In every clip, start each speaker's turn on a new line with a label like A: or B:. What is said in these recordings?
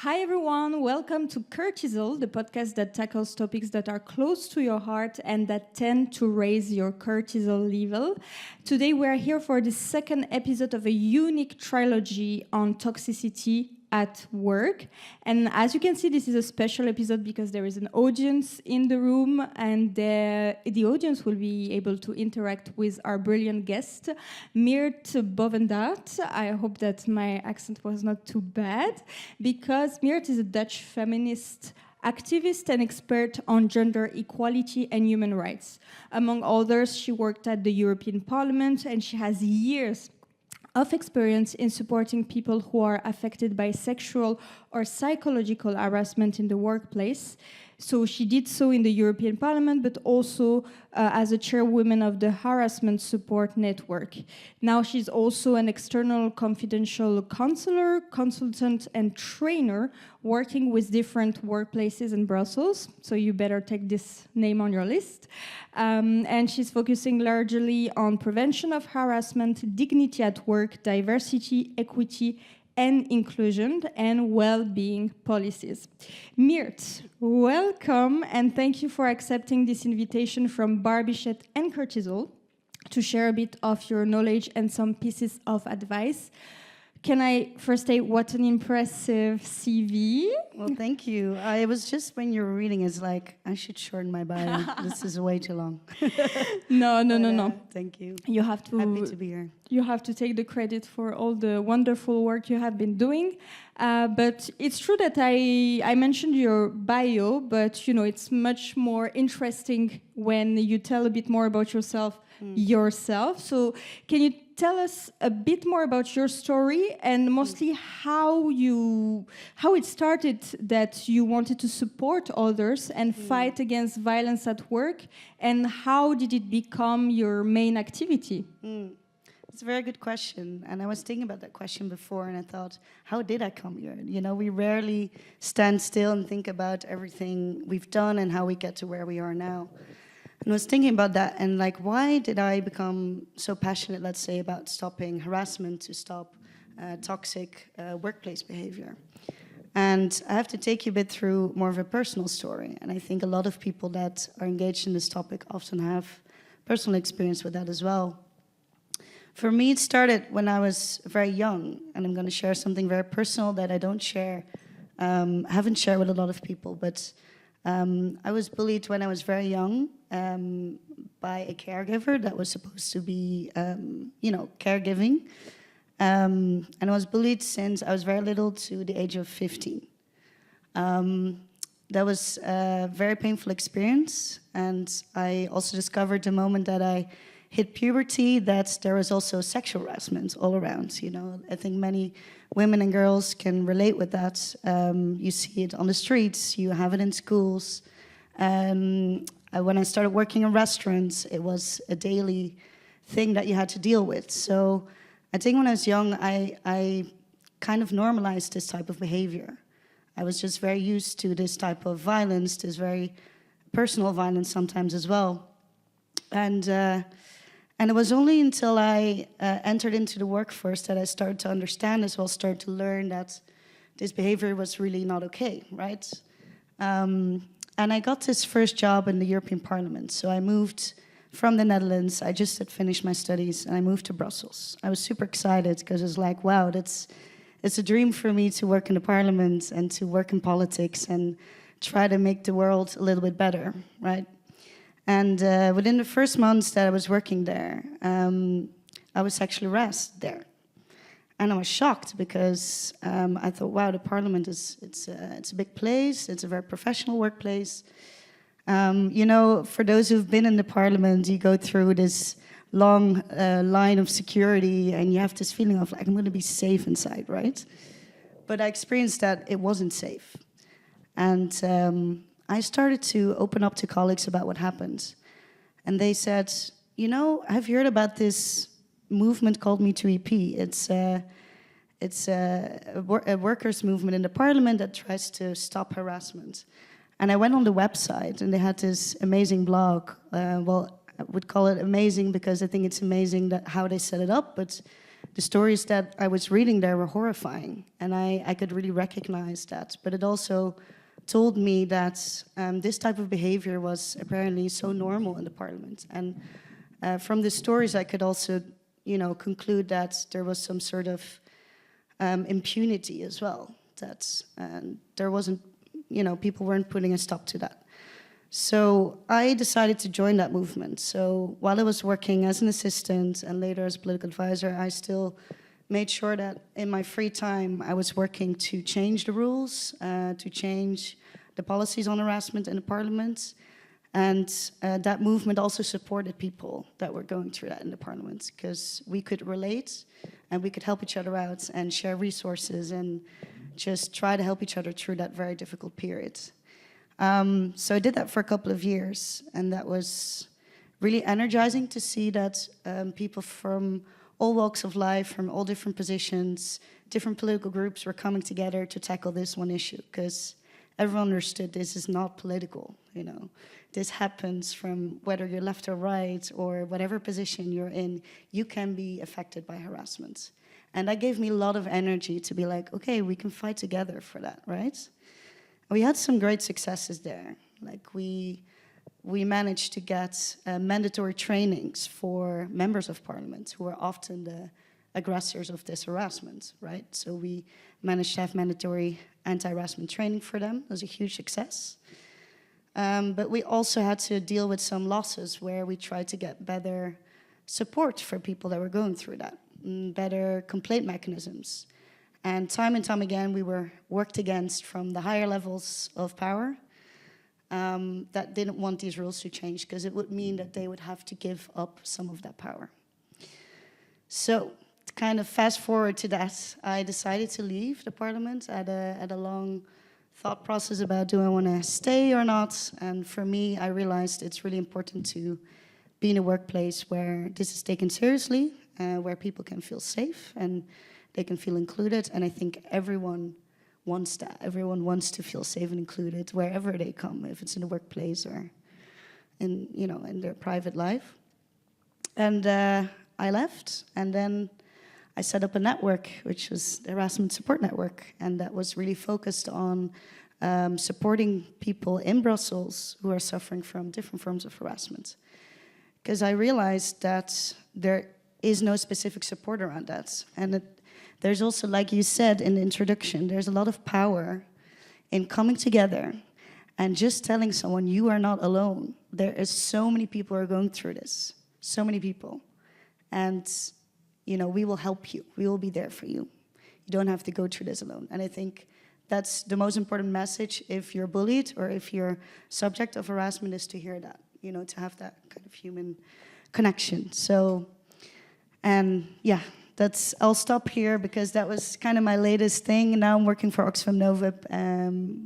A: Hi everyone, welcome to Coeurtisol, the podcast that tackles topics that are close to your heart and that tend to raise your cortisol level. Today we are here for the second episode of a unique trilogy on toxicity at work. And as you can see, this is a special episode because there is an audience in the room and the audience will be able to interact with our brilliant guest, Myrthe Bovendeaard. I hope that my accent was not too bad, because Myrthe is a Dutch feminist activist and expert on gender equality and human rights. Among others, she worked at the European Parliament and she has years of experience in supporting people who are affected by sexual or psychological harassment in the workplace. So she did so in the European Parliament, but also as a chairwoman of the Harassment Support Network. Now she's also an external confidential counselor, consultant, and trainer working with different workplaces in Brussels. So you better take this name on your list. And she's focusing largely on prevention of harassment, dignity at work, diversity, equity, and inclusion, and well-being policies. Myrthe, welcome, and thank you for accepting this invitation from BarBichette and Coeurtisol to share a bit of your knowledge and some pieces of advice. Can I first say what an impressive CV?
B: Well, thank you. I was just, when you were reading, it's like, I should shorten my bio. This is way too long.
A: No.
B: Thank you.
A: You have to.
B: Happy to be here.
A: You have to take the credit for all the wonderful work you have been doing. But it's true that I mentioned your bio, but you know it's much more interesting when you tell a bit more about yourself. So can you tell us a bit more about your story and mostly how it started that you wanted to support others and fight against violence at work, and how did it become your main activity?
B: It's a very good question, and I was thinking about that question before, and I thought, how did I come here? You know, we rarely stand still and think about everything we've done and how we get to where we are now. And I was thinking about that, and like, why did I become so passionate, let's say, about stopping harassment, to stop toxic workplace behavior? And I have to take you a bit through more of a personal story, and I think a lot of people that are engaged in this topic often have personal experience with that as well. For me, it started when I was very young, and I'm going to share something very personal that I don't share, haven't shared with a lot of people, but I was bullied when I was very young by a caregiver that was supposed to be, caregiving. And I was bullied since I was very little to the age of 15. That was a very painful experience, and I also discovered the moment that I hit puberty that there was also sexual harassment all around. You know, I think many women and girls can relate with that. You see it on the streets, you have it in schools. When I started working in restaurants, it was a daily thing that you had to deal with. So I think when I was young, I kind of normalized this type of behavior. I was just very used to this type of violence, this very personal violence sometimes as well. And it was only until I entered into the workforce that I started to understand as well, started to learn that this behavior was really not okay, right? And I got this first job in the European Parliament. So I moved from the Netherlands. I just had finished my studies, and I moved to Brussels. I was super excited because it was like, wow, it's a dream for me to work in the Parliament and to work in politics and try to make the world a little bit better, right? And within the first months that I was working there, I was sexually harassed there. And I was shocked because I thought, wow, the Parliament it's a big place. It's a very professional workplace. You know, for those who've been in the Parliament, you go through this long line of security, and you have this feeling of like, I'm going to be safe inside, right? But I experienced that it wasn't safe. And I started to open up to colleagues about what happened. And they said, you know, have you heard about this movement called Me Too EP? It's a workers' movement in the Parliament that tries to stop harassment. And I went on the website, and they had this amazing blog. Well, I would call it amazing because I think it's amazing that how they set it up, but the stories that I was reading there were horrifying, and I could really recognize that. But it also told me that this type of behavior was apparently so normal in the parliament. And from the stories, I could also, conclude that there was some sort of impunity as well. That there wasn't, people weren't putting a stop to that. So I decided to join that movement. So while I was working as an assistant and later as a political advisor, I still made sure that in my free time I was working to change the rules, to change the policies on harassment in the parliament. And that movement also supported people that were going through that in the parliament, because we could relate and we could help each other out and share resources and just try to help each other through that very difficult period. So I did that for a couple of years, and that was really energizing to see that people from all walks of life, from all different positions, different political groups were coming together to tackle this one issue, because everyone understood this is not political, This happens from whether you're left or right or whatever position you're in, you can be affected by harassment. And that gave me a lot of energy to be like, okay, we can fight together for that, right? We had some great successes there. Like we managed to get mandatory trainings for members of parliament who are often the aggressors of this harassment, right? So we managed to have mandatory anti-harassment training for them. It was a huge success. But we also had to deal with some losses where we tried to get better support for people that were going through that, better complaint mechanisms. And time again, we were worked against from the higher levels of power that didn't want these rules to change, because it would mean that they would have to give up some of that power. So, to kind of fast forward to that, I decided to leave the parliament at a long thought process about, do I want to stay or not? And for me, I realized it's really important to be in a workplace where this is taken seriously, where people can feel safe and they can feel included. And I think everyone wants that. Everyone wants to feel safe and included wherever they come, if it's in the workplace or in their private life. And I left, and then I set up a network, which was the Harassment Support Network, and that was really focused on supporting people in Brussels who are suffering from different forms of harassment. Because I realized that there is no specific support around that. And there's also, like you said in the introduction, there's a lot of power in coming together and just telling someone you are not alone. There is so many people who are going through this, so many people. And we will help you. We will be there for you. You don't have to go through this alone. And I think that's the most important message if you're bullied or if you're subject of harassment, is to hear that, to have that kind of human connection. So, and yeah, I'll stop here because that was kind of my latest thing. Now I'm working for Oxfam Novib,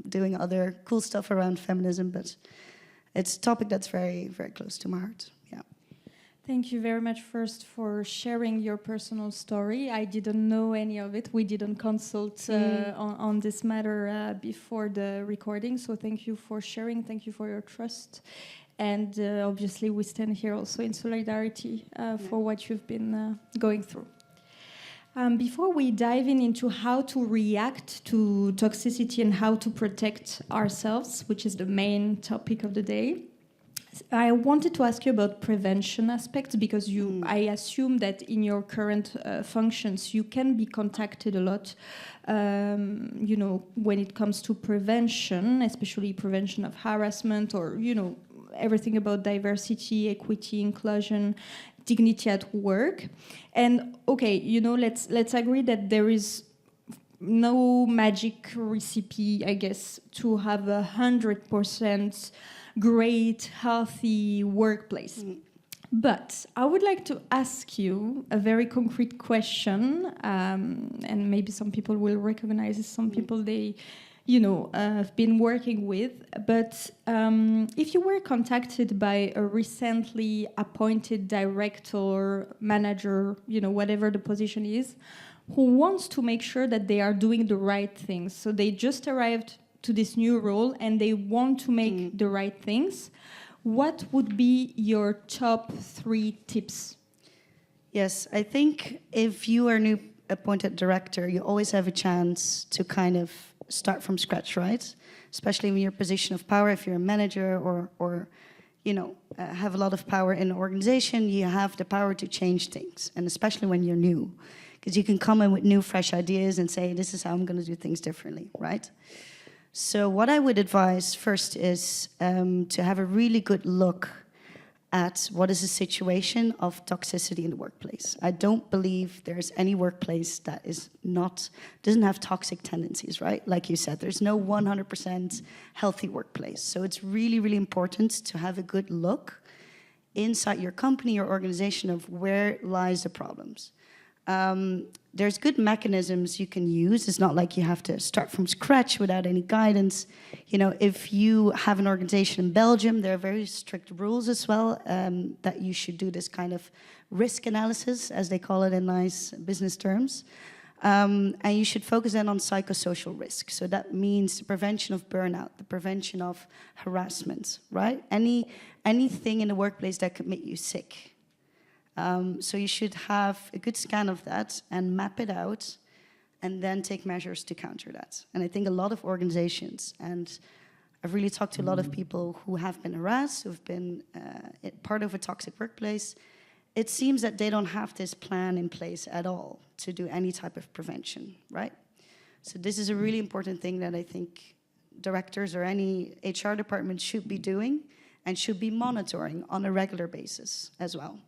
B: doing other cool stuff around feminism, but it's a topic that's very, very close to my heart. Yeah.
A: Thank you very much first for sharing your personal story. I didn't know any of it. We didn't consult on this matter before the recording, so thank you for sharing. Thank you for your trust. And obviously we stand here also in solidarity for what you've been going through. Before we dive into how to react to toxicity and how to protect ourselves, which is the main topic of the day, I wanted to ask you about prevention aspects, because I assume that in your current functions you can be contacted a lot, when it comes to prevention, especially prevention of harassment or, everything about diversity, equity, inclusion, dignity at work. And okay, let's agree that there is no magic recipe, I guess, to have 100% great, healthy workplace. But I would like to ask you a very concrete question, and maybe some people will recognize it, some people they have been working with. But if you were contacted by a recently appointed director, manager, whatever the position is, who wants to make sure that they are doing the right things, so they just arrived to this new role and they want to make the right things, what would be your top 3 tips?
B: Yes, I think if you are a new appointed director, you always have a chance to kind of start from scratch, right? Especially in your position of power, if you're a manager or have a lot of power in an organization, you have the power to change things, and especially when you're new, because you can come in with new, fresh ideas and say, this is how I'm going to do things differently, right? So what I would advise first is to have a really good look at what is the situation of toxicity in the workplace. I don't believe there's any workplace that doesn't have toxic tendencies, right? Like you said, there's no 100% healthy workplace. So it's really, really important to have a good look inside your company or organization of where lies the problems. There's good mechanisms you can use. It's not like you have to start from scratch without any guidance. If you have an organization in Belgium, there are very strict rules as well that you should do this kind of risk analysis, as they call it in nice business terms. And you should focus then on psychosocial risk. So that means the prevention of burnout, the prevention of harassment, right? Anything in the workplace that could make you sick. So you should have a good scan of that and map it out and then take measures to counter that. And I think a lot of organizations, and I've really talked to a lot of people who have been harassed, who've been part of a toxic workplace, it seems that they don't have this plan in place at all to do any type of prevention, right? So this is a really important thing that I think directors or any HR department should be doing and should be monitoring on a regular basis as well.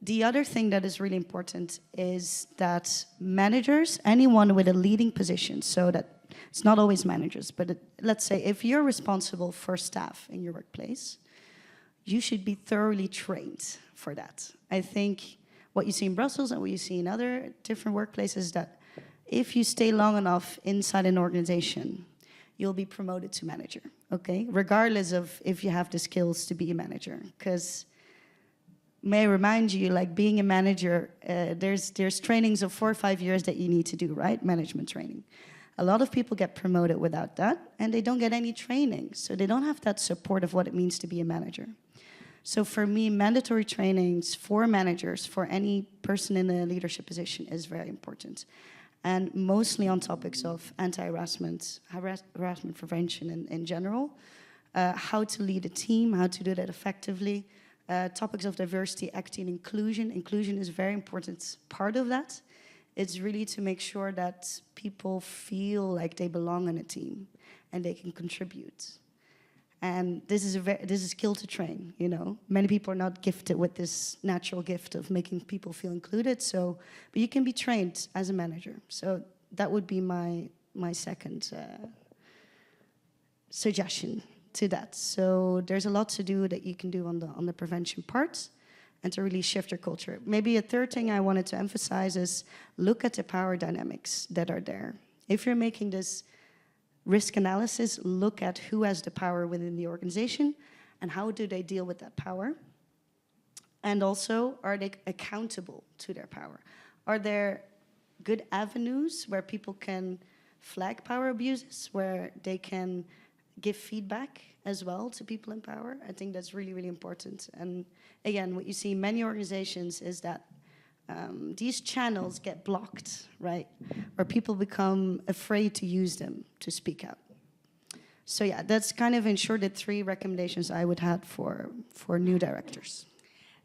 B: The other thing that is really important is that managers, anyone with a leading position, so that it's not always managers, but let's say if you're responsible for staff in your workplace, you should be thoroughly trained for that. I think what you see in Brussels and what you see in other different workplaces is that if you stay long enough inside an organization, you'll be promoted to manager, okay? Regardless of if you have the skills to be a manager, because may I remind you, like being a manager, there's trainings of 4 or 5 years that you need to do, right? Management training. A lot of people get promoted without that, and they don't get any training. So they don't have that support of what it means to be a manager. So for me, mandatory trainings for managers, for any person in a leadership position is very important. And mostly on topics of anti-harassment, harassment prevention in general, how to lead a team, how to do that effectively, topics of diversity, equity, and inclusion. Inclusion is a very important part of that. It's really to make sure that people feel like they belong in a team and they can contribute. And this is a skill to train, Many people are not gifted with this natural gift of making people feel included. But you can be trained as a manager. So that would be my second suggestion to that. So there's a lot to do that you can do on the prevention part and to really shift your culture. Maybe a third thing I wanted to emphasize is look at the power dynamics that are there. If you're making this risk analysis, look at who has the power within the organization and how do they deal with that power. And also, are they accountable to their power? Are there good avenues where people can flag power abuses, where they can give feedback as well to people in power? I think that's really, really important. And again, what you see in many organizations is that these channels get blocked, right? Or people become afraid to use them to speak out. So yeah, that's kind of in short the 3 recommendations I would have for new directors.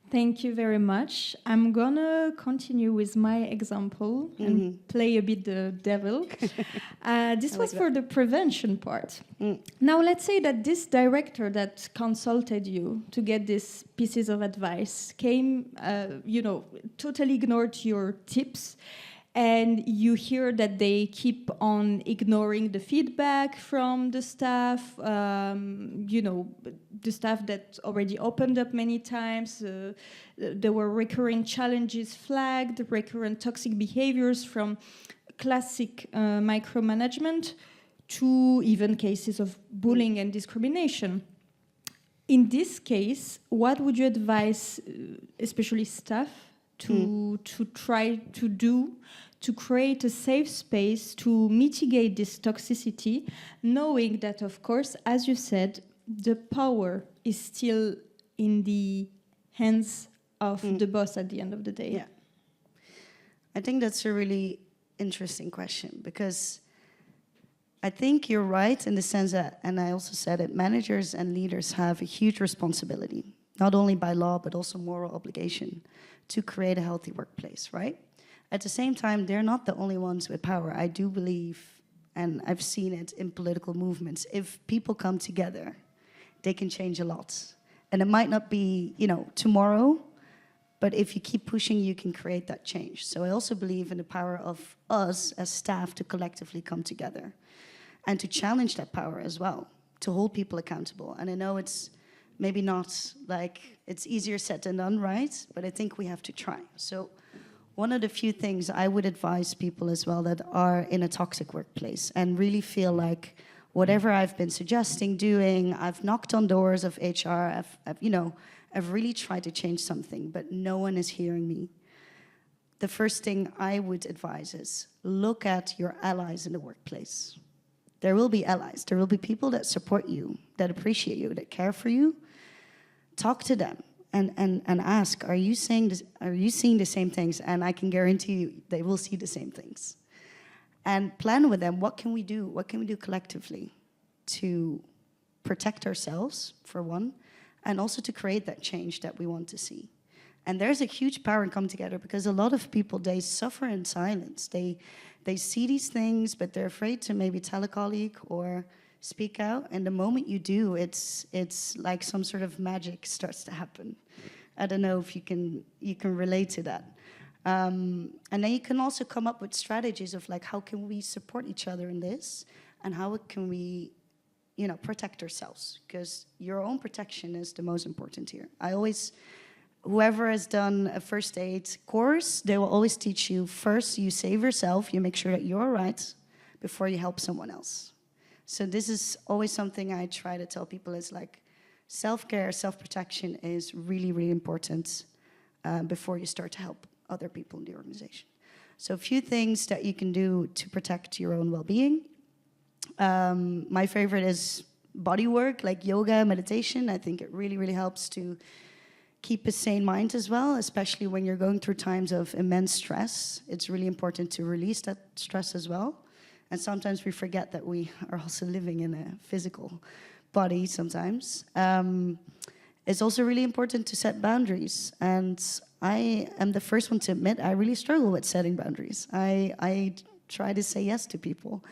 A: Thank you very much. I'm gonna continue with my example and play a bit the devil. This was for the prevention part. Now, let's say that this director that consulted you to get these pieces of advice came, totally ignored your tips, and you hear that they keep on ignoring the feedback from the staff, the staff that already opened up many times. There were recurrent challenges flagged, recurrent toxic behaviors from classic micromanagement to even cases of bullying and discrimination. In this case, what would you advise, especially staff, to try to do to create a safe space to mitigate this toxicity, knowing that, of course, as you said, the power is still in the hands of the boss at the end of the day?
B: Yeah. I think that's a really interesting question, because I think you're right in the sense that, and I also said it, managers and leaders have a huge responsibility, not only by law, but also moral obligation to create a healthy workplace, right? At the same time, they're not the only ones with power. I do believe, and I've seen it in political movements, if people come together, they can change a lot. And it might not be, tomorrow, but if you keep pushing, you can create that change. So I also believe in the power of us as staff to collectively come together and to challenge that power as well, to hold people accountable. And I know it's maybe not like it's easier said than done, right? But I think we have to try. So one of the few things I would advise people as well that are in a toxic workplace and really feel like whatever I've been suggesting, doing, I've knocked on doors of HR, I've really tried to change something, but no one is hearing me. The first thing I would advise is look at your allies in the workplace. There will be allies. There will be people that support you, that appreciate you, that care for you. Talk to them and ask, are you seeing the same things? And I can guarantee you they will see the same things. And plan with them, what can we do? What can we do collectively to protect ourselves, for one, and also to create that change that we want to see. And there's a huge power in coming together, because a lot of people, they suffer in silence. They see these things, but they're afraid to maybe tell a colleague or speak out. And the moment you do, it's like some sort of magic starts to happen. I don't know if you can relate to that. And then you can also come up with strategies of like, how can we support each other in this, and how can we protect ourselves, because your own protection is the most important here. Whoever has done a first aid course, they will always teach you, first you save yourself, you make sure that you're all right before you help someone else. So this is always something I try to tell people, is like self-care, self-protection is really, really important before you start to help other people in the organization. So a few things that you can do to protect your own well-being. My favorite is body work, like yoga, meditation. I think it really, really helps to keep a sane mind as well, especially when you're going through times of immense stress. It's really important to release that stress as well. And sometimes we forget that we are also living in a physical body sometimes. It's also really important to set boundaries. And I am the first one to admit I really struggle with setting boundaries. I try to say yes to people.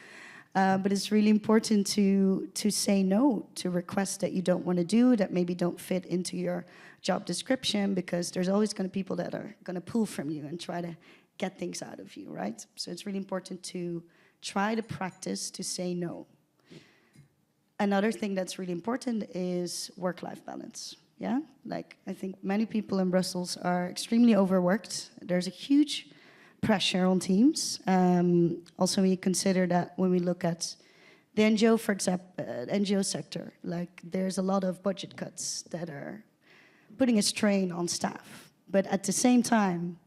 B: But it's really important to say no to requests that you don't want to do, that maybe don't fit into your job description, because there's always going to be people that are going to pull from you and try to get things out of you, right? So it's really important to try to practice to say no. Another thing that's really important is work-life balance, yeah? Like, I think many people in Brussels are extremely overworked. There's a huge pressure on teams. Also, when you consider that when we look at the NGO, for example, NGO sector, like there's a lot of budget cuts that are putting a strain on staff. But at the same time,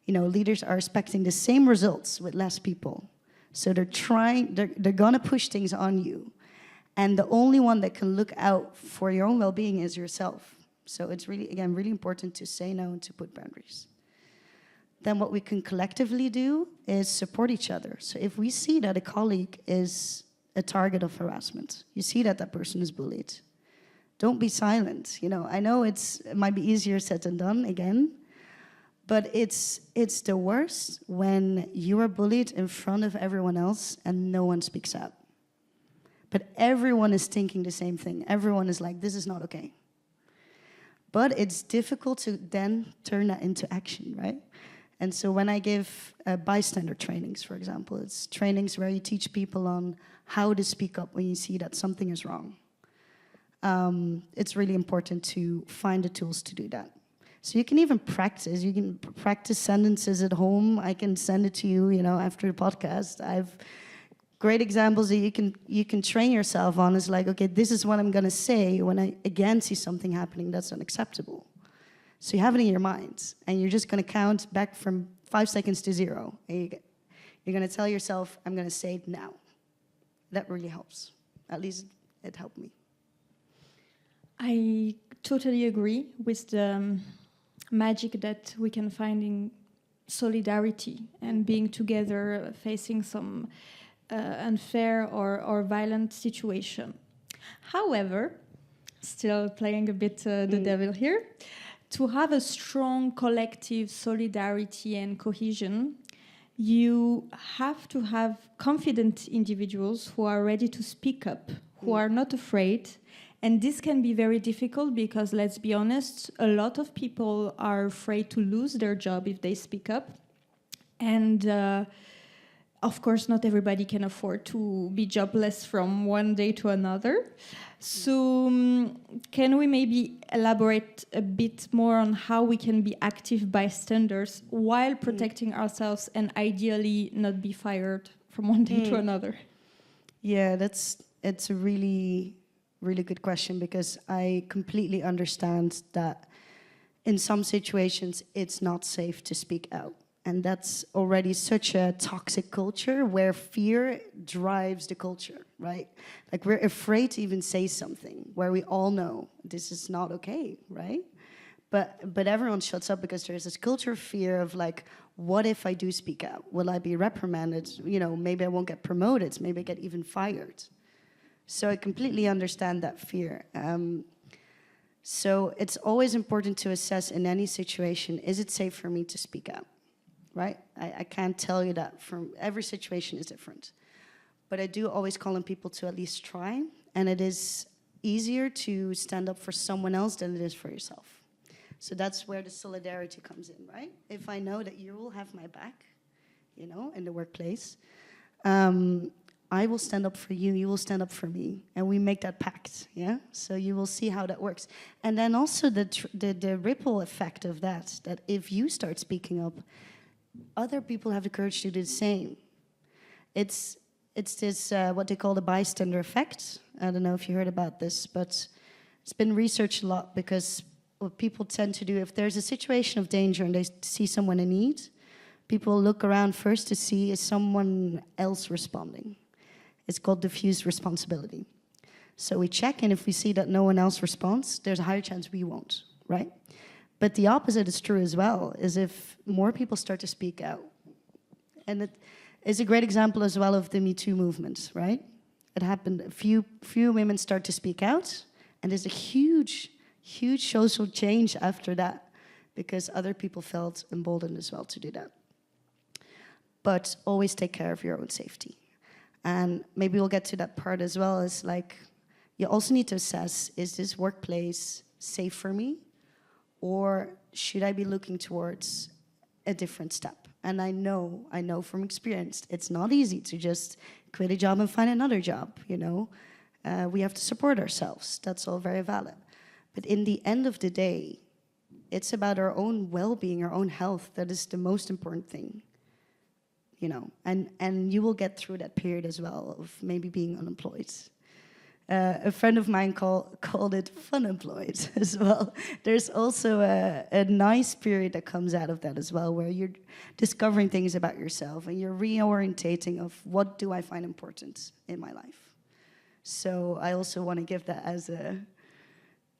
B: leaders are expecting the same results with less people. So they're gonna push things on you. And the only one that can look out for your own well-being is yourself. So it's really, again, really important to say no and to put boundaries. Then what we can collectively do is support each other. So if we see that a colleague is a target of harassment, you see that that person is bullied, don't be silent. I know it might be easier said than done, again, but it's the worst when you are bullied in front of everyone else and no one speaks out. But everyone is thinking the same thing. Everyone is like, this is not okay. But it's difficult to then turn that into action, right? And so when I give bystander trainings, for example, it's trainings where you teach people on how to speak up when you see that something is wrong. It's really important to find the tools to do that. So you can even practice. You can practice sentences at home. I can send it to you, after the podcast. I've great examples that you can train yourself on. Is like, okay, this is what I'm going to say when I again see something happening that's unacceptable. So you have it in your mind, and you're just going to count back from 5 seconds to 0. And you're going to tell yourself, I'm going to say it now. That really helps. At least it helped me.
A: I totally agree with the magic that we can find in solidarity and being together, facing some unfair or violent situation. However, still playing a bit the devil here, to have a strong collective solidarity and cohesion, you have to have confident individuals who are ready to speak up, who are not afraid. And this can be very difficult because, let's be honest, a lot of people are afraid to lose their job if they speak up. And of course, not everybody can afford to be jobless from one day to another. So can we maybe elaborate a bit more on how we can be active bystanders while protecting ourselves and ideally not be fired from one day to another?
B: Yeah, it's a really, really good question, because I completely understand that in some situations it's not safe to speak out. And that's already such a toxic culture where fear drives the culture, right? Like, we're afraid to even say something where we all know this is not okay, right? But everyone shuts up because there's this culture of fear of like, what if I do speak out? Will I be reprimanded? You know, maybe I won't get promoted. Maybe I get even fired. So I completely understand that fear. So it's always important to assess in any situation, is it safe for me to speak out? Right? I can't tell you that. From every situation is different. But I do always call on people to at least try. And it is easier to stand up for someone else than it is for yourself. So that's where the solidarity comes in, right? If I know that you will have my back, you know, in the workplace, I will stand up for you, you will stand up for me. And we make that pact, yeah? So you will see how that works. And then also the ripple effect of that if you start speaking up, other people have the courage to do the same. It's this, what they call the bystander effect. I don't know if you heard about this, but it's been researched a lot, because what people tend to do, if there's a situation of danger and they see someone in need, people look around first to see, is someone else responding? It's called diffuse responsibility. So we check, and if we see that no one else responds, there's a higher chance we won't, right? But the opposite is true as well, is if more people start to speak out. And it is a great example as well of the Me Too movement, right? It happened, a few women start to speak out, and there's a huge social change after that, because other people felt emboldened as well to do that. But always take care of your own safety. And maybe we'll get to that part as well, is like, you also need to assess, is this workplace safe for me? Or should I be looking towards a different step? And I know from experience, it's not easy to just quit a job and find another job, you know. We have to support ourselves. That's all very valid. But in the end of the day, it's about our own well-being, our own health. That is the most important thing, you know. And you will get through that period as well of maybe being unemployed. A friend of mine called it fun-employed as well. There's also a nice period that comes out of that as well, where you're discovering things about yourself and you're reorientating of what do I find important in my life. So I also want to give that as a,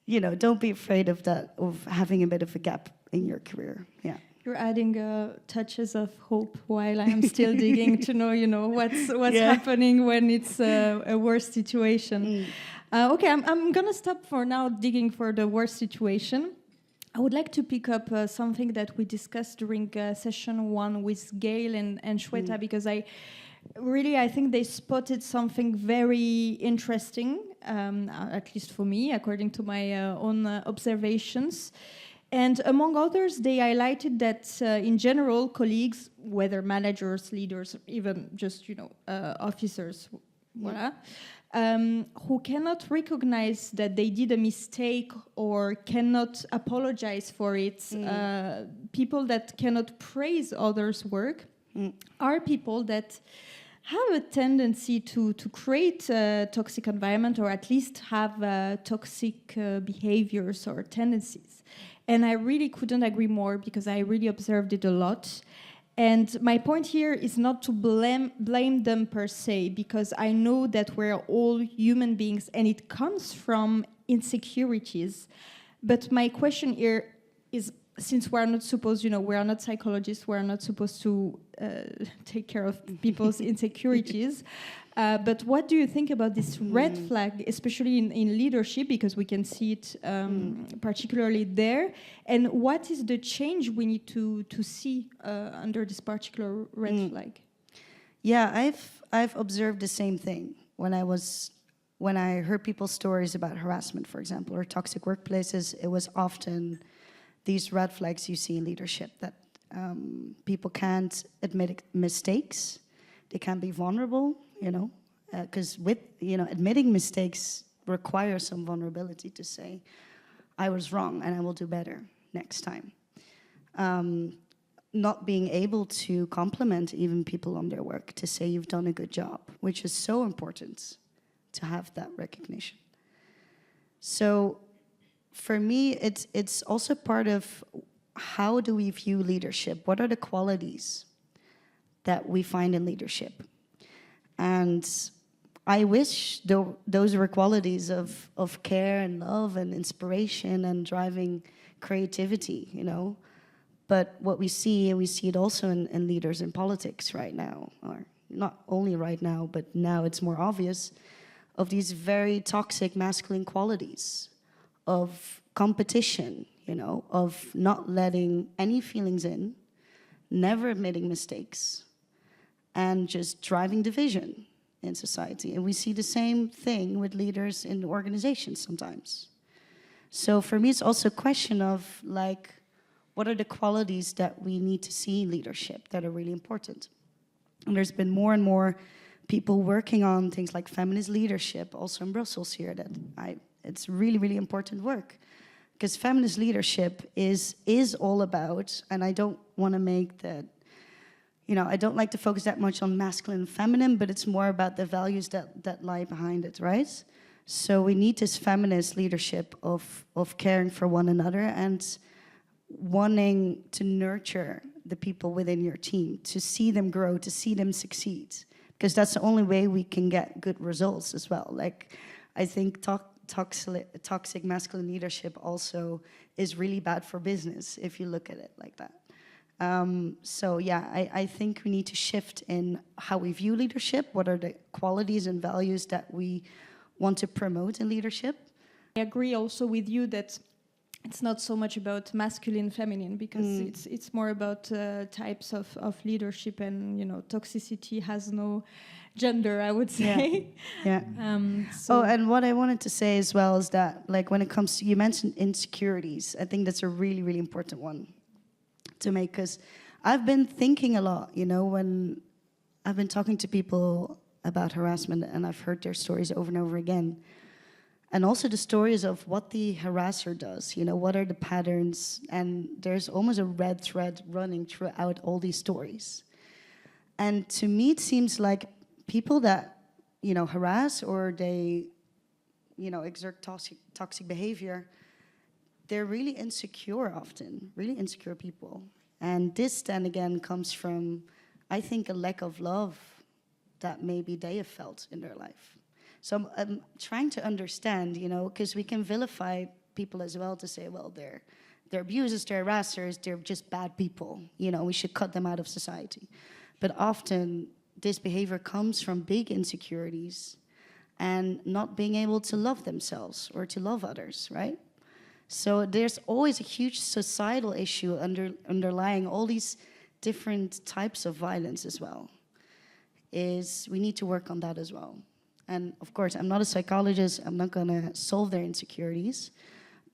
B: you know, don't be afraid of that, of having a bit of a gap in your career. Yeah.
A: You're adding touches of hope while I'm still digging to know, you know, what's happening when it's a worse situation. Okay, I'm gonna stop for now digging for the worst situation. I would like to pick up something that we discussed during session 1 with Gail and Shweta, because I think they spotted something very interesting, at least for me, according to my own observations. And among others, they highlighted that in general, colleagues, whether managers, leaders, even just, you know, officers, voila, who cannot recognize that they did a mistake or cannot apologize for it, people that cannot praise others' work, are people that have a tendency to create a toxic environment, or at least have toxic behaviors or tendencies. And I really couldn't agree more, because I really observed it a lot. And my point here is not to blame them per se, because I know that we're all human beings and it comes from insecurities. But my question here is, since we're not supposed, we are not psychologists, we're not supposed to take care of people's insecurities. But what do you think about this red flag, especially in leadership, because we can see it particularly there? And what is the change we need to see under this particular red flag?
B: Yeah, I've observed the same thing when I heard people's stories about harassment, for example, or toxic workplaces. It was often these red flags you see in leadership, that people can't admit mistakes, they can't be vulnerable, because admitting mistakes requires some vulnerability to say, I was wrong and I will do better next time. Not being able to compliment even people on their work, to say you've done a good job, which is so important to have that recognition. So for me, it's also part of how do we view leadership? What are the qualities that we find in leadership? And I wish those were qualities of care and love and inspiration and driving creativity, But what we see, and we see it also in leaders in politics right now, or not only right now, but now it's more obvious, of these very toxic masculine qualities of competition, of not letting any feelings in, never admitting mistakes, and just driving division in society. And we see the same thing with leaders in organizations sometimes. So for me, it's also a question of, what are the qualities that we need to see in leadership that are really important? And there's been more and more people working on things like feminist leadership, also in Brussels here, it's really, really important work. Because feminist leadership is all about, and I don't want to make that, I don't like to focus that much on masculine and feminine, but it's more about the values that lie behind it, right? So we need this feminist leadership of caring for one another and wanting to nurture the people within your team, to see them grow, to see them succeed, because that's the only way we can get good results as well. I think toxic masculine leadership also is really bad for business if you look at it like that. I think we need to shift in how we view leadership. What are the qualities and values that we want to promote in leadership?
A: I agree also with you that it's not so much about masculine, feminine, because it's more about types of leadership, and toxicity has no gender, I would say.
B: Yeah. And what I wanted to say as well is that, when it comes to, you mentioned insecurities, I think that's a really, really important one to make, because I've been thinking a lot, when I've been talking to people about harassment, and I've heard their stories over and over again. And also the stories of what the harasser does, what are the patterns, and there's almost a red thread running throughout all these stories. And to me, it seems like people that, harass or they, exert toxic behavior, they're really insecure often, really insecure people. And this then again comes from, I think, a lack of love that maybe they have felt in their life. So I'm trying to understand, because we can vilify people as well to say, well, they're abusers, they're harassers, they're just bad people. We should cut them out of society. But often this behavior comes from big insecurities and not being able to love themselves or to love others, right? So there's always a huge societal issue underlying all these different types of violence as well. We need to work on that as well. And of course, I'm not a psychologist, I'm not gonna solve their insecurities,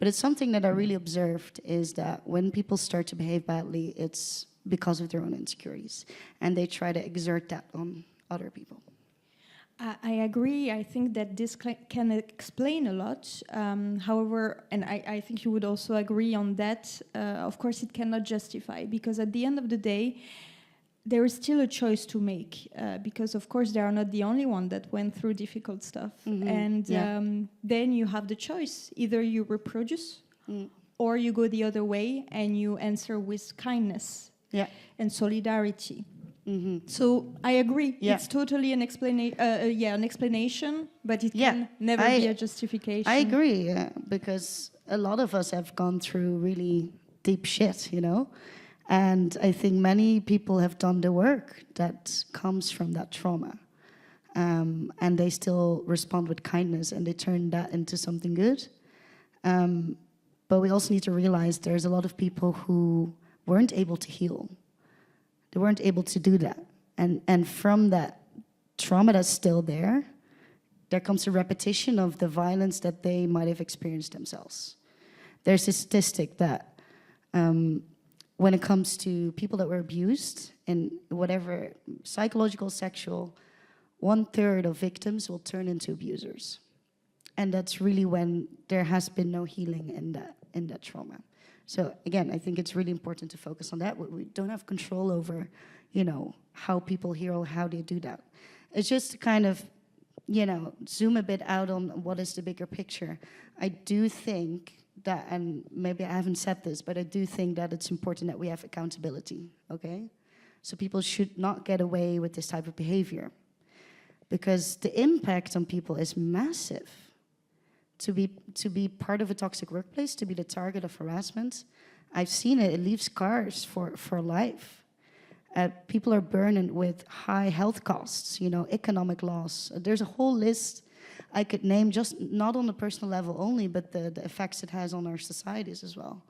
B: but it's something that I really observed is that when people start to behave badly, it's because of their own insecurities, and they try to exert that on other people.
A: I agree. I think that this can explain a lot. However, and I think you would also agree on that, of course it cannot justify, because at the end of the day, there is still a choice to make, because of course they are not the only one that went through difficult stuff. And then you have the choice. Either you reproduce or you go the other way and you answer with kindness and solidarity. So I agree. It's totally an explanation, but it can never be a justification.
B: I agree, because a lot of us have gone through really deep shit, you know? And I think many people have done the work that comes from that trauma. And they still respond with kindness and they turn that into something good. But we also need to realize there's a lot of people who weren't able to heal. They weren't able to do that. And from that trauma that's still there comes a repetition of the violence that they might have experienced themselves. There's a statistic that when it comes to people that were abused in whatever psychological, sexual, 1/3 of victims will turn into abusers. And that's really when there has been no healing in that trauma. So again, I think it's really important to focus on that. We don't have control over, you know, how people heal or how they do that. It's just to kind of, you know, zoom a bit out on what is the bigger picture. I do think that, and maybe I haven't said this, but I do think that it's important that we have accountability, okay? So people should not get away with this type of behavior because the impact on people is massive. To be part of a toxic workplace, to be the target of harassment, I've seen it leaves scars for life. People are burdened with high health costs, you know, economic loss. There's a whole list I could name, just not on the personal level only, but the effects it has on our societies as well.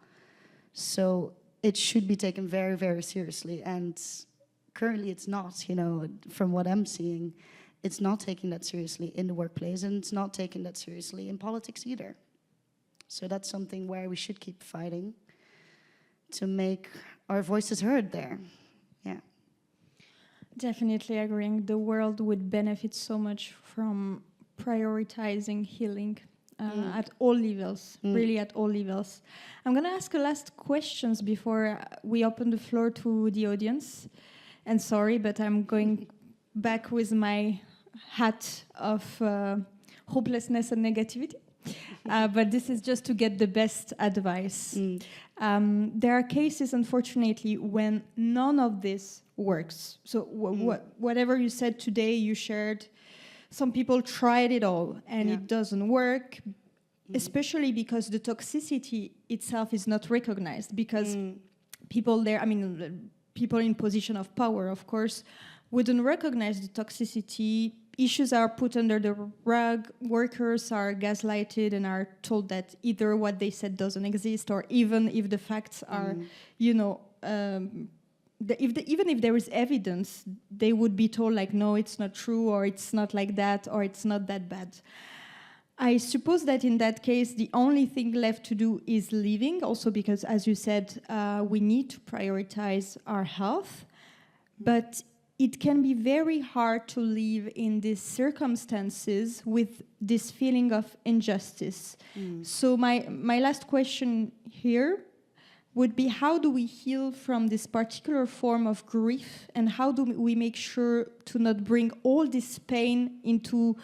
B: So it should be taken very, very seriously. And currently it's not, you know, from what I'm seeing, it's not taking that seriously in the workplace, and it's not taking that seriously in politics either. So that's something where we should keep fighting to make our voices heard there. Yeah.
A: Definitely agreeing. The world would benefit so much from prioritizing healing at all levels, really at all levels. I'm going to ask a last questions before we open the floor to the audience. And sorry, but I'm going back with my hat of hopelessness and negativity. But this is just to get the best advice. There are cases, unfortunately, when none of this works. So whatever you said today, you shared, some people tried it all and it doesn't work, especially because the toxicity itself is not recognized, because people there, I mean, people in position of power, of course, wouldn't recognize the toxicity. Issues are put under the rug, workers are gaslighted and are told that either what they said doesn't exist, or even if the facts are, you know, even if there is evidence, they would be told like, no, it's not true, or it's not like that, or it's not that bad. I suppose that in that case, the only thing left to do is leaving, also because, as you said, we need to prioritize our health, but it can be very hard to live in these circumstances with this feeling of injustice. So my last question here would be, how do we heal from this particular form of grief, and how do we make sure to not bring all this pain into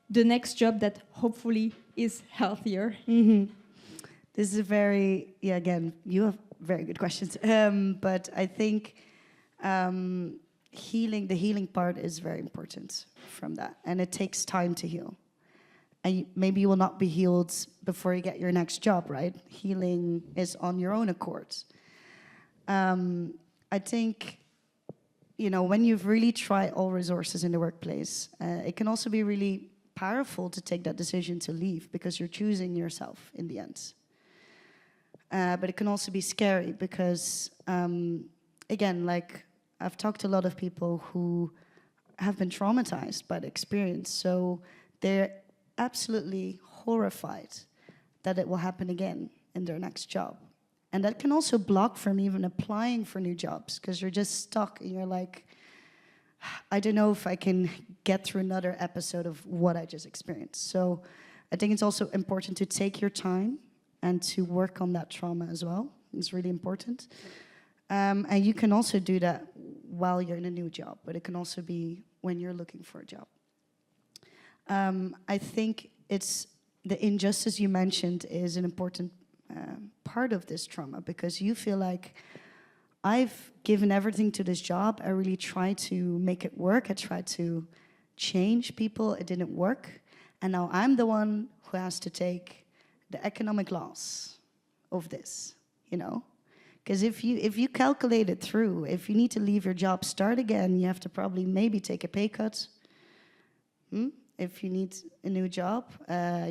A: the next job that hopefully is healthier?
B: This is a very, again, you have very good questions. But I think the healing part is very important from that. And it takes time to heal. And maybe you will not be healed before you get your next job, right? Healing is on your own accord. I think, you know, when you've really tried all resources in the workplace, it can also be really powerful to take that decision to leave, because you're choosing yourself in the end. But it can also be scary because, again, like I've talked to a lot of people who have been traumatized by the experience. So they're absolutely horrified that it will happen again in their next job. And that can also block from even applying for new jobs, because you're just stuck and you're like, I don't know if I can get through another episode of what I just experienced. So I think it's also important to take your time and to work on that trauma as well. It's really important. And you can also do that while you're in a new job, but it can also be when you're looking for a job. I think it's the injustice you mentioned is an important part of this trauma, because you feel like, I've given everything to this job. I really tried to make it work. I tried to change people. It didn't work. And now I'm the one who has to take the economic loss of this, you know? Because if you calculate it through, if you need to leave your job, start again, you have to probably maybe take a pay cut. If you need a new job,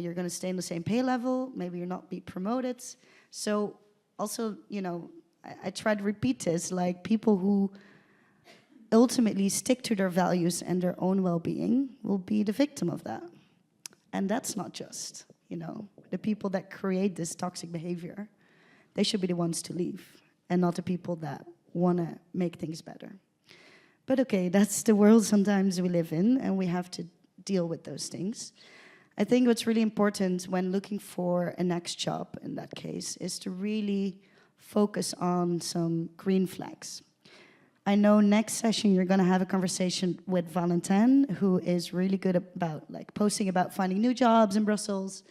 B: you're going to stay in the same pay level. Maybe you're not be promoted. So also, you know, I try to repeat this, like people who ultimately stick to their values and their own well-being will be the victim of that. And that's not just, you know, the people that create this toxic behavior. They should be the ones to leave and not the people that want to make things better. But okay, that's the world sometimes we live in, and we have to deal with those things. I think what's really important when looking for a next job in that case is to really focus on some green flags. I know next session you're going to have a conversation with Valentin, who is really good about like posting about finding new jobs in Brussels.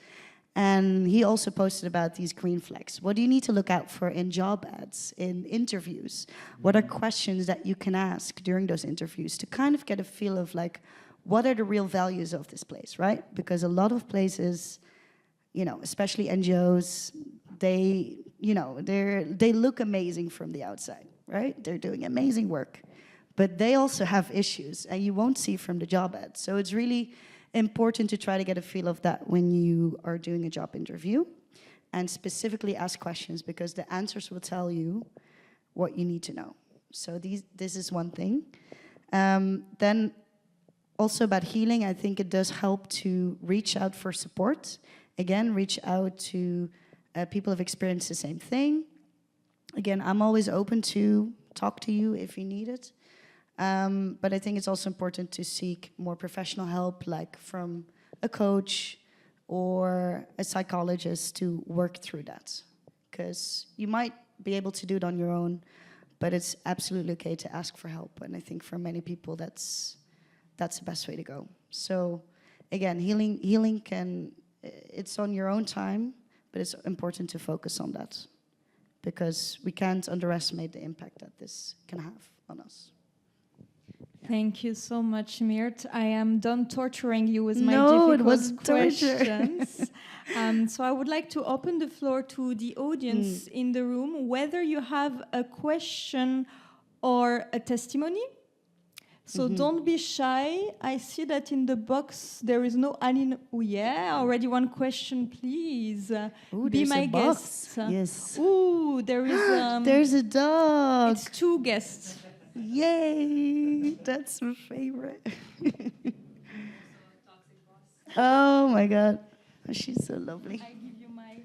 B: And he also posted about these green flags. What do you need to look out for in job ads, in interviews? What are questions that you can ask during those interviews to kind of get a feel of like, what are the real values of this place, right? Because a lot of places, you know, especially NGOs, they, you know, they look amazing from the outside, right? They're doing amazing work, but they also have issues, and you won't see from the job ads. So it's really important to try to get a feel of that when you are doing a job interview, and specifically ask questions, because the answers will tell you what you need to know. So this is one thing. Then also about healing, I think it does help to reach out for support. Again, reach out to people who have experienced the same thing. Again, I'm always open to talk to you if you need it. But I think it's also important to seek more professional help, like from a coach or a psychologist to work through that. Because you might be able to do it on your own, but it's absolutely okay to ask for help. And I think for many people, that's the best way to go. So again, healing it's on your own time, but it's important to focus on that, because we can't underestimate the impact that this can have on us.
A: Thank you so much, Myrthe. I am done torturing you with my difficult questions. So I would like to open the floor to the audience in the room, whether you have a question or a testimony. So don't be shy. I see that in the box there is no Aline. Oh yeah, already one question, please.
B: Ooh,
A: be my
B: guest. Yes.
A: Ooh, there is.
B: There's a dog.
A: It's 2 guests.
B: Yay! That's my favorite. Oh my God, she's so lovely.
A: I give you my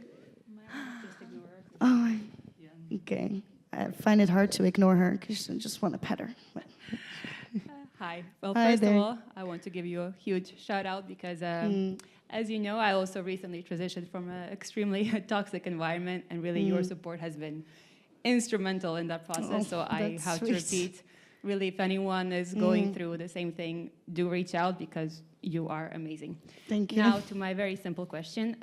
C: just ignore her.
B: Oh, okay. I find it hard to ignore her because I just want to pet her.
C: Hi. Well,
B: Hi
C: first
B: there.
C: of all, I want to give you a huge shout out because, as you know, I also recently transitioned from an extremely toxic environment, and really your support has been instrumental in that process. So I have to repeat, really, if anyone is going through the same thing, do reach out, because you are amazing.
B: Thank you.
C: Now to my very simple question.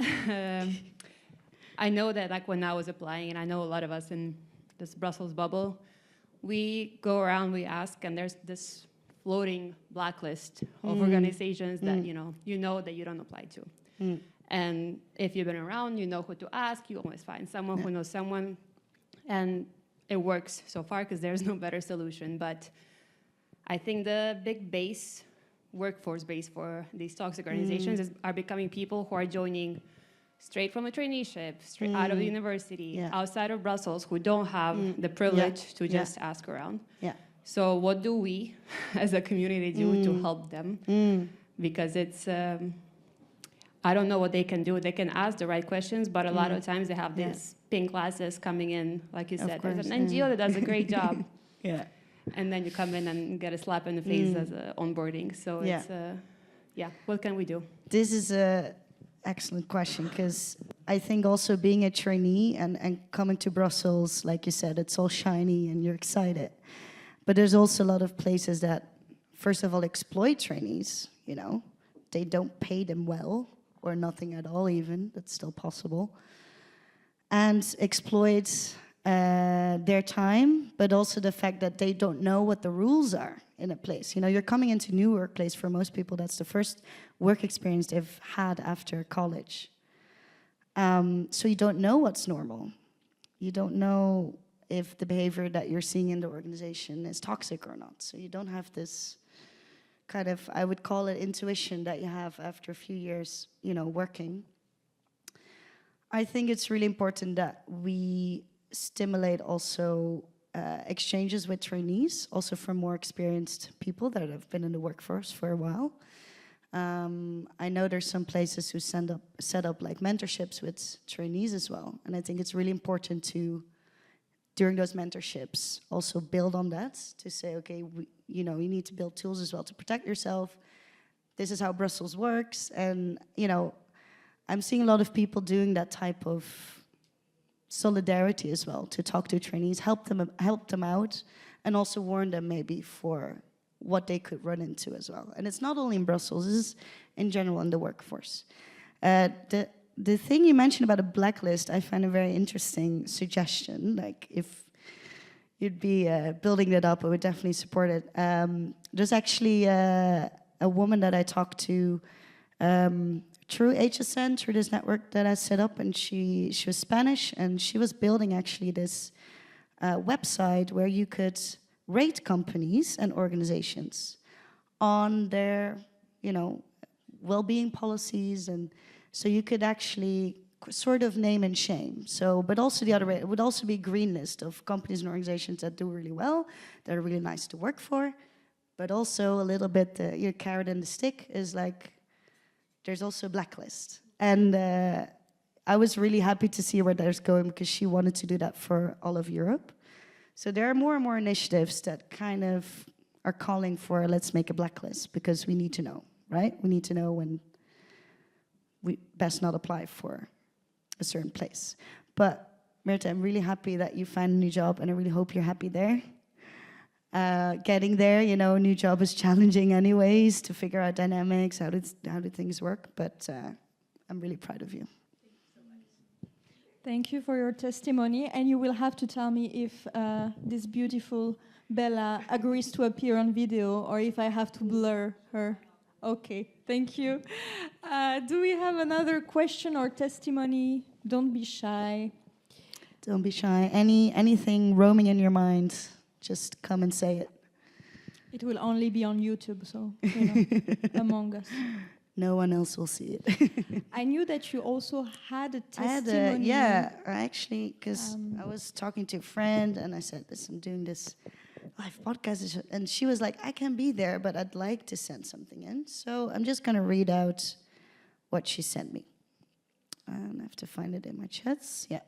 C: I know that like when I was applying, and I know a lot of us in this Brussels bubble, we go around, we ask, and there's this floating blacklist of organizations that you know that you don't apply to. And if you've been around, you know who to ask, you always find someone who knows someone. And it works so far because there's no better solution. But I think the big workforce base for these toxic organizations are becoming people who are joining straight from a traineeship, straight out of the university, outside of Brussels, who don't have the privilege to just ask around. Yeah. So what do we as a community do to help them? Because it's... I don't know what they can do. They can ask the right questions, but a lot of times they have these pink glasses coming in, like you said. There's an NGO that does a great job. And then you come in and get a slap in the face as onboarding. So it's, what can we do?
B: This is an excellent question, because I think also being a trainee and coming to Brussels, like you said, it's all shiny and you're excited. But there's also a lot of places that, first of all, exploit trainees, you know. They don't pay them well, or nothing at all even, that's still possible, and exploit their time, but also the fact that they don't know what the rules are in a place. You know, you're coming into a new workplace. For most people, that's the first work experience they've had after college. So you don't know what's normal. you don't know if the behavior that you're seeing in the organization is toxic or not. So you don't have this kind of, I would call it intuition that you have after a few years, working. I think it's really important that we stimulate also exchanges with trainees, also from more experienced people that have been in the workforce for a while. I know there's some places who set up like mentorships with trainees as well. And I think it's really important to, during those mentorships, also build on that, to say, okay, you need to build tools as well to protect yourself. This is how Brussels works. And, I'm seeing a lot of people doing that type of solidarity as well, to talk to trainees, help them out, and also warn them maybe for what they could run into as well. And it's not only in Brussels, it's in general in the workforce. The thing you mentioned about a blacklist, I find a very interesting suggestion. Like, if you'd be building that up, I would definitely support it. There's actually a woman that I talked to through HSN, through this network that I set up, and she was Spanish, and she was building actually this website where you could rate companies and organizations on their, well-being policies, and so you could actually sort of name and shame. So, but also the other way, it would also be a green list of companies and organizations that do really well, that are really nice to work for, but also a little bit your carrot and the stick is like, there's also a blacklist. And I was really happy to see where that's going, because she wanted to do that for all of Europe. So there are more and more initiatives that kind of are calling for, let's make a blacklist, because we need to know, right? We need to know when we best not apply for a certain place. But Myrthe, I'm really happy that you found a new job, and I really hope you're happy there. Getting there, a new job is challenging anyways, to figure out dynamics, how do things work, but I'm really proud of you.
A: Thank you for your testimony, and you will have to tell me if this beautiful Bella agrees to appear on video, or if I have to blur her. Okay, thank you. Do we have another question or testimony? Don't be shy.
B: Don't be shy. Anything roaming in your mind, just come and say it.
A: It will only be on YouTube, so, among us.
B: No one else will see it.
A: I knew that you also had a testimony.
B: Actually, because I was talking to a friend, and I said, listen, I'm doing this live podcast, and she was like, I can be there, but I'd like to send something in. So I'm just going to read out what she sent me. And I have to find it in my chats. Yeah.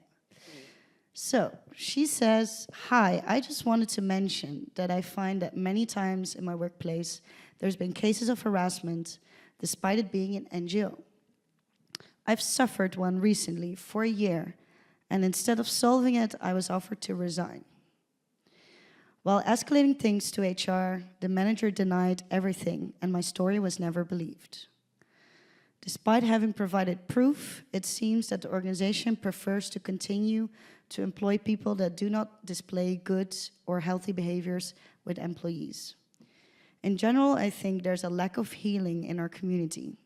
B: So she says, hi, I just wanted to mention that I find that many times in my workplace, there's been cases of harassment, despite it being an NGO. I've suffered one recently for a year, and instead of solving it, I was offered to resign. While escalating things to HR, the manager denied everything, and my story was never believed. Despite having provided proof, it seems that the organization prefers to continue to employ people that do not display good or healthy behaviors with employees. In general, I think there's a lack of healing in our community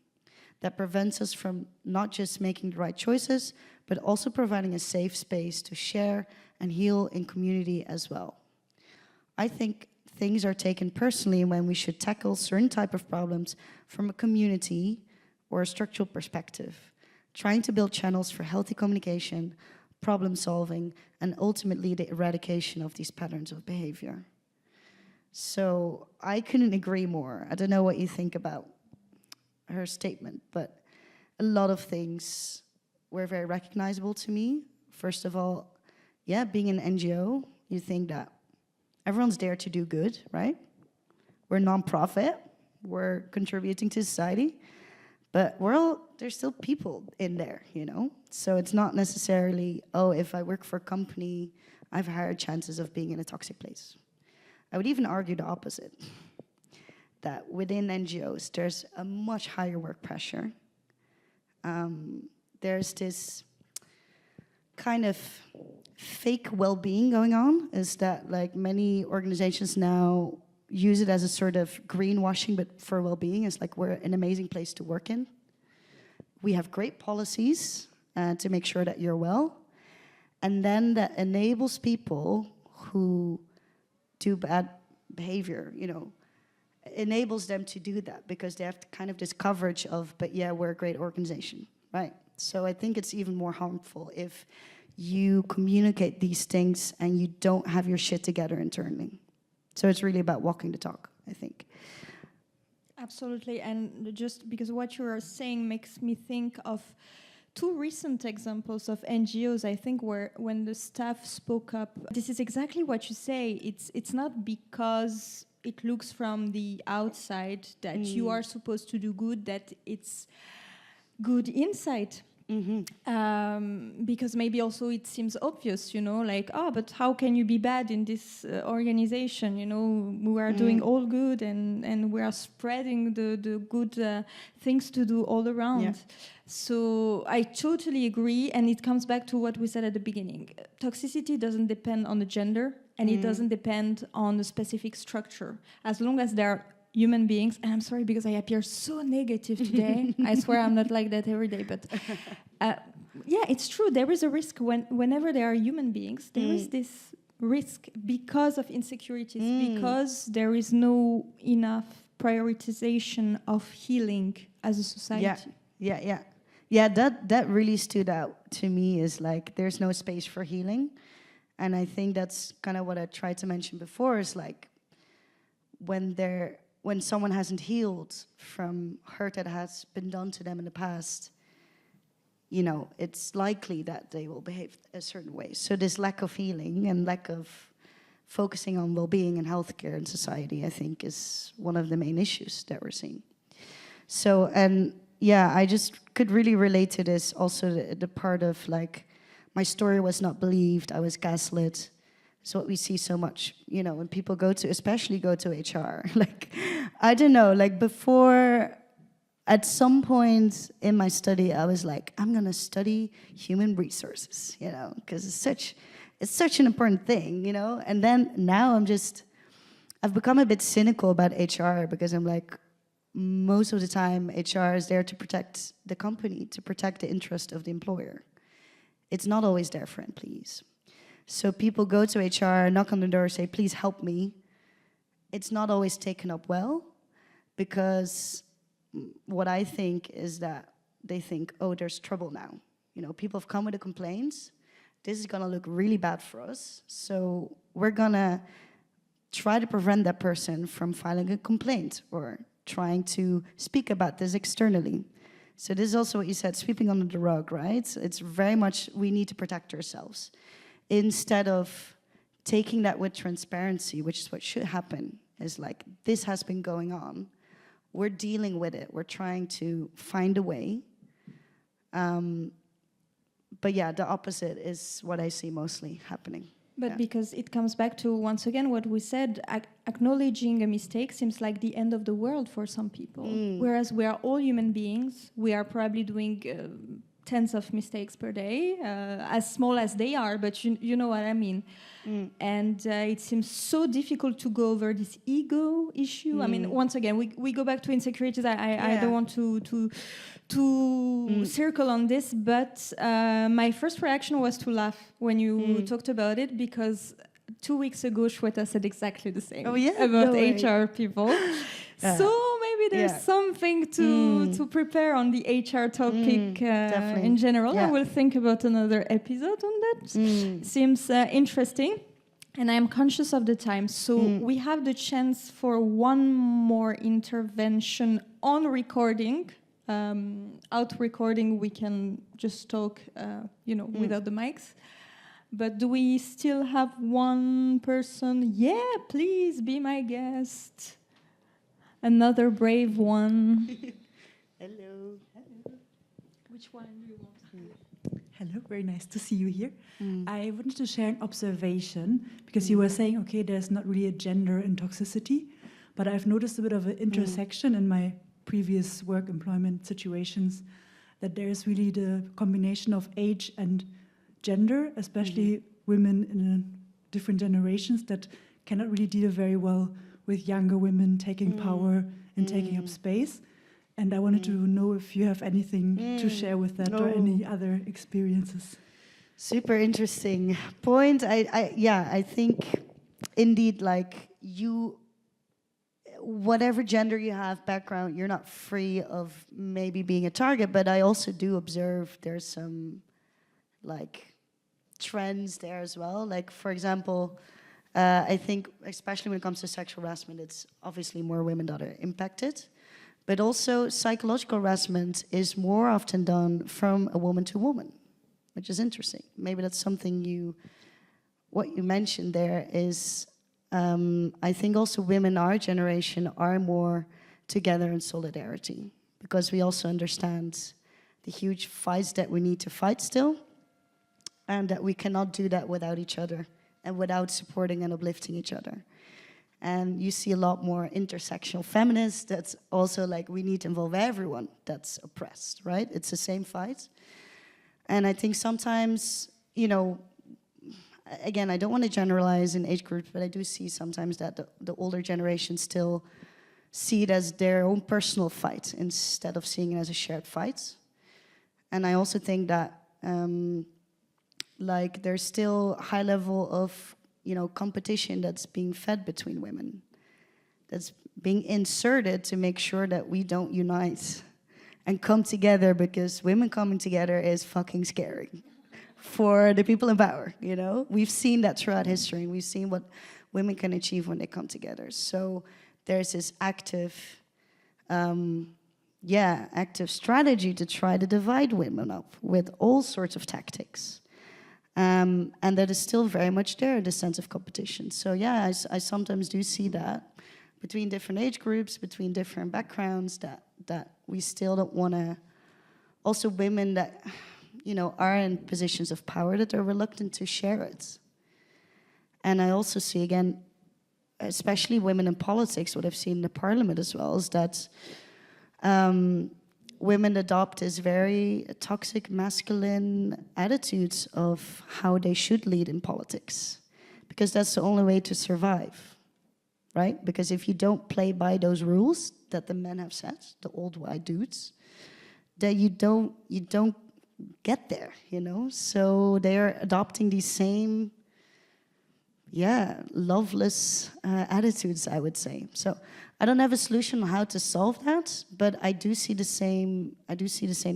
B: that prevents us from not just making the right choices, but also providing a safe space to share and heal in community as well. I think things are taken personally when we should tackle certain type of problems from a community or a structural perspective, trying to build channels for healthy communication, problem solving, and ultimately the eradication of these patterns of behavior. So I couldn't agree more. I don't know what you think about her statement, but a lot of things were very recognizable to me. First of all, yeah, being an NGO, you think that everyone's there to do good, right? We're a non-profit, we're contributing to society, but there's still people in there, So it's not necessarily, if I work for a company, I have higher chances of being in a toxic place. I would even argue the opposite, that within NGOs, there's a much higher work pressure. There's this kind of fake well-being going on, is that like many organizations now use it as a sort of greenwashing, but for well-being. It's like we're an amazing place to work in. We have great policies to make sure that you're well. And then that enables people who do bad behavior, enables them to do that because they have kind of this coverage of, but yeah, we're a great organization, right? So I think it's even more harmful if you communicate these things and you don't have your shit together internally. So it's really about walking the talk, I think.
A: Absolutely, and just because what you are saying makes me think of two recent examples of NGOs, I think, where when the staff spoke up, this is exactly what you say. It's not because it looks from the outside that you are supposed to do good, that it's good inside. Because maybe also it seems obvious, but how can you be bad in this organization? We are doing all good and we are spreading the good things to do all around. Yeah. So I totally agree, and it comes back to what we said at the beginning. Toxicity doesn't depend on the gender, and it doesn't depend on a specific structure. As long as there are human beings, and I'm sorry because I appear so negative today. I swear I'm not like that every day, but yeah, it's true. There is a risk whenever there are human beings. There is this risk because of insecurities, because there is no enough prioritization of healing as a society.
B: Yeah, that really stood out to me, is like there's no space for healing. And I think that's kind of what I tried to mention before, is like when someone hasn't healed from hurt that has been done to them in the past, it's likely that they will behave a certain way. So this lack of healing and lack of focusing on well-being and healthcare in society, I think, is one of the main issues that we're seeing. So, and yeah, I just could really relate to this also, the part of like, my story was not believed, I was gaslit. It's what we see so much, when people especially go to HR. Like, I don't know, like before, at some point in my study, I was like, I'm gonna study human resources, because it's such an important thing, And then now I've become a bit cynical about HR, because I'm like, most of the time, HR is there to protect the company, to protect the interest of the employer. It's not always there for employees. So people go to HR, knock on the door, say, please help me. It's not always taken up well, because what I think is that they think, oh, there's trouble now. People have come with the complaints. This is going to look really bad for us. So we're going to try to prevent that person from filing a complaint or trying to speak about this externally. So this is also what you said, sweeping under the rug, right? It's very much, we need to protect ourselves. Instead of taking that with transparency, which is what should happen, is like, this has been going on. We're dealing with it. We're trying to find a way. But yeah, the opposite is what I see mostly happening.
A: But because it comes back to, once again, what we said, acknowledging a mistake seems like the end of the world for some people. Whereas we are all human beings. We are probably doing tens of mistakes per day, as small as they are, but you know what I mean. And it seems so difficult to go over this ego issue. I mean, once again, we go back to insecurities. I don't want to circle on this, but my first reaction was to laugh when you talked about it, because 2 weeks ago, Shweta said exactly the same about HR people. So maybe there's something to prepare on the HR topic in general. I will think about another episode on that. Seems interesting. And I'm conscious of the time. So we have the chance for one more intervention on recording. Out recording, we can just talk, without the mics. But do we still have one person? Yeah, please be my guest. Another brave one.
B: Hello.
A: Which one do you want?
D: Hello, very nice to see you here. I wanted to share an observation, because you were saying, okay, there's not really a gender in toxicity, but I've noticed a bit of an intersection in my previous work employment situations, that there's really the combination of age and gender, especially women in different generations that cannot really deal very well with younger women taking power and taking up space. And I wanted to know if you have anything to share with that or any other experiences.
B: Super interesting point. I think indeed, like you, whatever gender you have, background, you're not free of maybe being a target. But I also do observe there's some like trends there as well. Like for example, I think especially when it comes to sexual harassment, it's obviously more women that are impacted. But also psychological harassment is more often done from a woman to woman, which is interesting. Maybe that's something what you mentioned there is, I think also women our generation are more together in solidarity because we also understand the huge fights that we need to fight still and that we cannot do that without each other and without supporting and uplifting each other. And you see a lot more intersectional feminists that's also like we need to involve everyone that's oppressed, right? It's the same fight. And I think sometimes, you know, again, I don't want to generalize in age groups, but I do see sometimes that the older generation still see it as their own personal fight instead of seeing it as a shared fight. And I also think that like there's still a high level of, you know, competition that's being fed between women, that's being inserted to make sure that we don't unite and come together, because women coming together is fucking scary for the people in power, you know? We've seen that throughout history. We've seen what women can achieve when they come together. So there's this active strategy to try to divide women up with all sorts of tactics. And that is still very much there, the sense of competition. So yeah, I sometimes do see that between different age groups, between different backgrounds, that we still don't want to, also women that, you know, are in positions of power, that are reluctant to share it. And I also see, again, especially women in politics, what I've seen in the parliament as well, is that women adopt this very toxic masculine attitudes of how they should lead in politics, because that's the only way to survive, right? Because if you don't play by those rules that the men have set, the old white dudes, that you don't get there, you know? So they're adopting these same, loveless attitudes, I would say. So I don't have a solution on how to solve that, but I do see the same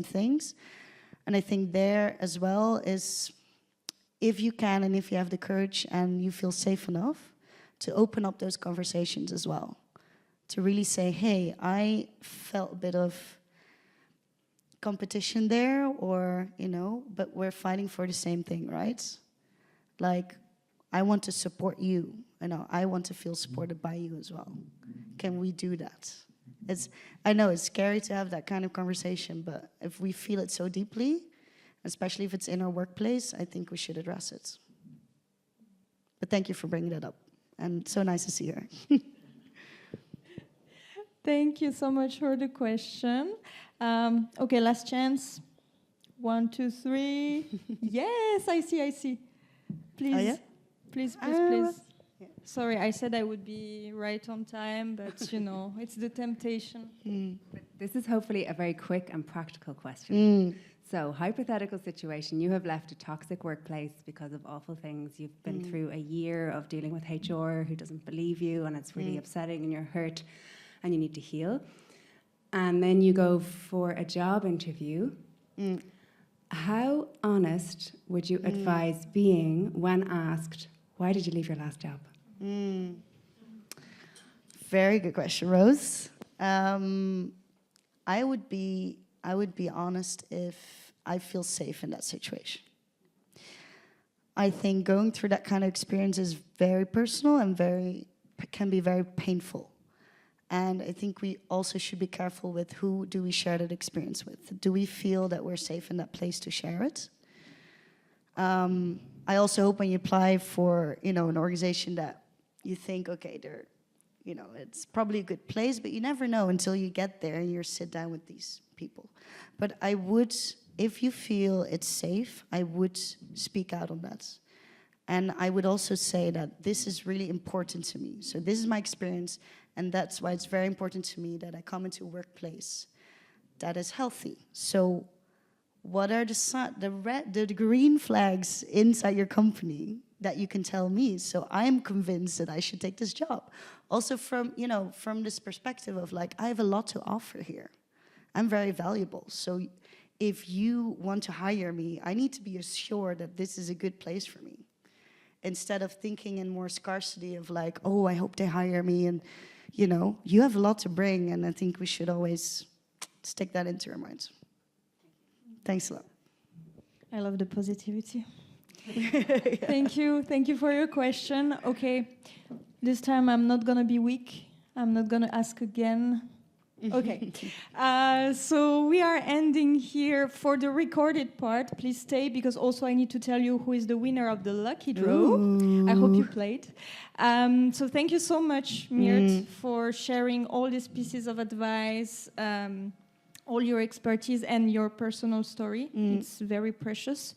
B: things. And I think there as well is, if you can and if you have the courage and you feel safe enough, to open up those conversations as well. To really say, hey, I felt a bit of competition there, or, you know, but we're fighting for the same thing, right? Like, I want to support you, and I want to feel supported by you as well. Can we do that? I know it's scary to have that kind of conversation, but if we feel it so deeply, especially if it's in our workplace, I think we should address it. But thank you for bringing that up, and so nice to see her.
A: Thank you so much for the question. Okay, last chance. 1, 2, 3. Yes, I see. Please.
B: Oh, yeah?
A: Please. Yeah. Sorry, I said I would be right on time, but you know, it's the temptation.
E: But this is hopefully a very quick and practical question. So, hypothetical situation, you have left a toxic workplace because of awful things. You've been through a year of dealing with HR who doesn't believe you, and it's really upsetting, and you're hurt, and you need to heal. And then you go for a job interview. How honest would you advise being when asked, why did you leave your last job?
B: Very good question, Rose. I would be honest if I feel safe in that situation. I think going through that kind of experience is very personal and can be very painful. And I think we also should be careful with who do we share that experience with. Do we feel that we're safe in that place to share it? I also hope when you apply for, you know, an organization that you think, okay, they're, you know, it's probably a good place, but you never know until you get there and you sit down with these people. But I would, if you feel it's safe, I would speak out on that. And I would also say that this is really important to me. So this is my experience, and that's why it's very important to me that I come into a workplace that is healthy. So what are the green flags inside your company that you can tell me, so I'm convinced that I should take this job. Also from this perspective of like, I have a lot to offer here. I'm very valuable. So if you want to hire me, I need to be assured that this is a good place for me. Instead of thinking in more scarcity of like, oh, I hope they hire me. And, you have a lot to bring. And I think we should always stick that into our minds. Thanks a lot.
A: I love the positivity. Thank you. Thank you for your question. Okay, this time I'm not going to be weak. I'm not going to ask again. Okay, so we are ending here for the recorded part. Please stay, because also I need to tell you who is the winner of the lucky draw. Ooh. I hope you played. So thank you so much, Myrthe, for sharing all these pieces of advice, all your expertise and your personal story. It's very precious.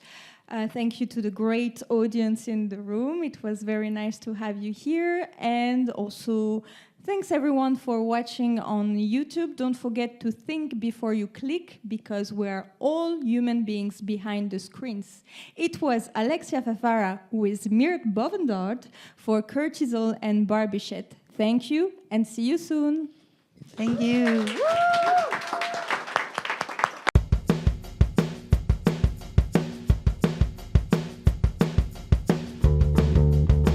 A: Thank you to the great audience in the room. It was very nice to have you here. And also, thanks everyone for watching on YouTube. Don't forget to think before you click, because we're all human beings behind the screens. It was Alexia Fafara with Myrthe Bovendeaard for Coeurtisol and BarBichette. Thank you and see you soon.
B: Thank you.